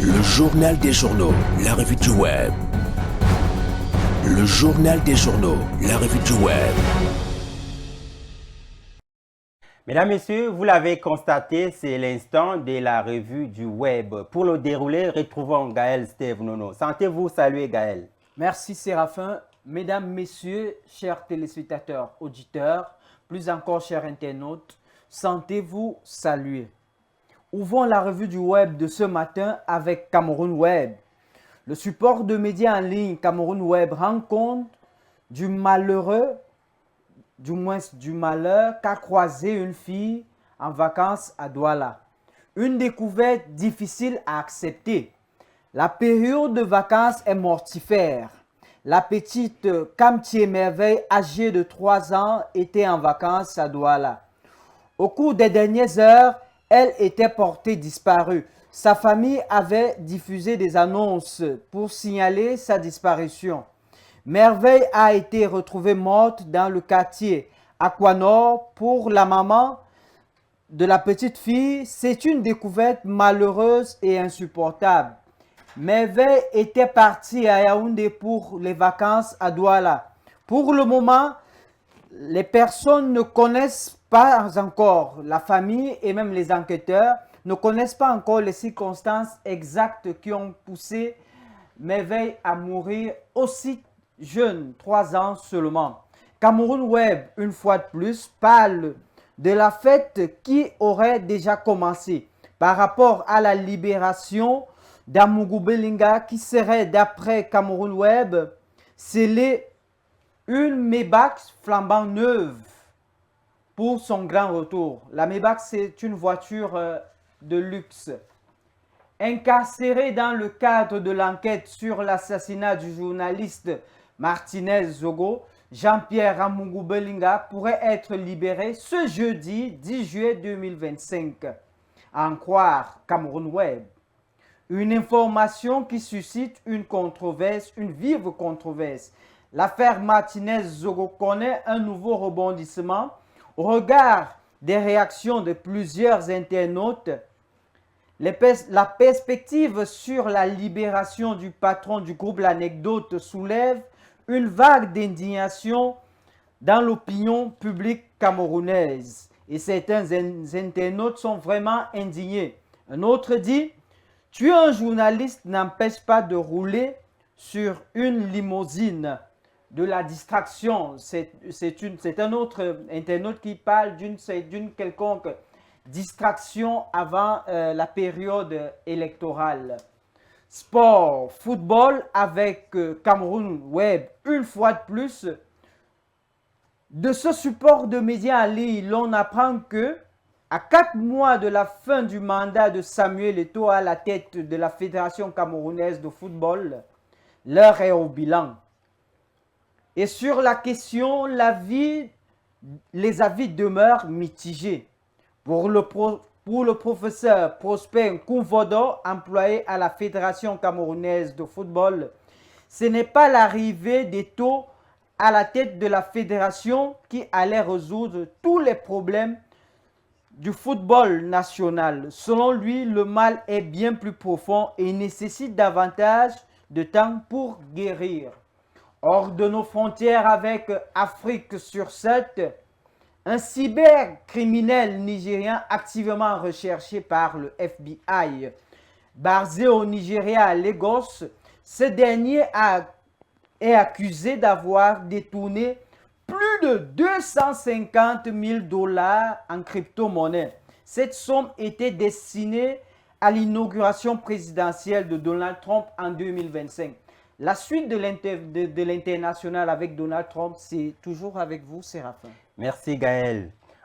Le journal des journaux, la revue du web. Le journal des journaux, la revue du web. Mesdames, Messieurs, vous l'avez constaté, c'est l'instant de la revue du web. Pour le dérouler, retrouvons Gaël Steve Nono. Sentez-vous saluer Gaël. Merci Séraphin. Mesdames, Messieurs, chers téléspectateurs, auditeurs, plus encore chers internautes, sentez-vous saluer. Ouvrons la revue du web de ce matin avec Cameroun Web. Le support de médias en ligne Cameroun Web rend compte du malheureux, du malheur qu'a croisé une fille en vacances à Douala. Une découverte difficile à accepter. La période de vacances est mortifère. La petite Kamtie Merveille, âgée de 3 ans, était en vacances à Douala. Au cours des dernières heures, elle était portée disparue. Sa famille avait diffusé des annonces pour signaler sa disparition. Merveille a été retrouvée morte dans le quartier Aquanor. Pour la maman de la petite fille, c'est une découverte malheureuse et insupportable. Merveille était partie à Yaoundé pour les vacances à Douala. Pour le moment, les personnes ne connaissent pas encore, la famille et même les enquêteurs ne connaissent pas encore les circonstances exactes qui ont poussé Merveille à mourir aussi jeune, 3 ans seulement. Cameroun Web, une fois de plus, parle de la fête qui aurait déjà commencé par rapport à la libération d'Amougou Belinga qui serait, d'après Cameroun Web, scellée une Maybach flambant neuve pour son grand retour. La Maybach, c'est une voiture de luxe. Incarcéré dans le cadre de l'enquête sur l'assassinat du journaliste Martinez Zogo, Jean-Pierre Amougou Belinga pourrait être libéré ce jeudi 10 juillet 2025. À en croire Cameroun Web. Une information qui suscite une controverse, une vive controverse. L'affaire Martinez Zogo connaît un nouveau rebondissement au regard des réactions de plusieurs internautes. La perspective sur la libération du patron du groupe L'Anecdote soulève une vague d'indignation dans l'opinion publique camerounaise. Et certains internautes sont vraiment indignés. Un autre dit: tuer un journaliste n'empêche pas de rouler sur une limousine. De la distraction, c'est un autre internaute qui parle d'une quelconque distraction avant la période électorale. Sport, football avec Cameroun Web, une fois de plus. De ce support de médias en ligne, l'on apprend que, à 4 mois de la fin du mandat de Samuel Eto'o à la tête de la Fédération camerounaise de football, l'heure est au bilan. Et sur la question, les avis demeurent mitigés. Pour le professeur Prosper Nkoumvodo, employé à la Fédération camerounaise de football, ce n'est pas l'arrivée d'Eto'o à la tête de la fédération qui allait résoudre tous les problèmes du football national. Selon lui, le mal est bien plus profond et nécessite davantage de temps pour guérir. Hors de nos frontières avec Afrique sur 7, un cybercriminel nigérien activement recherché par le FBI. Basé au Nigeria à Lagos, ce dernier est accusé d'avoir détourné plus de 250 000 $ en crypto-monnaie. Cette somme était destinée à l'inauguration présidentielle de Donald Trump en 2025. La suite de l'international avec Donald Trump, c'est toujours avec vous, Séraphin. Merci Gaël.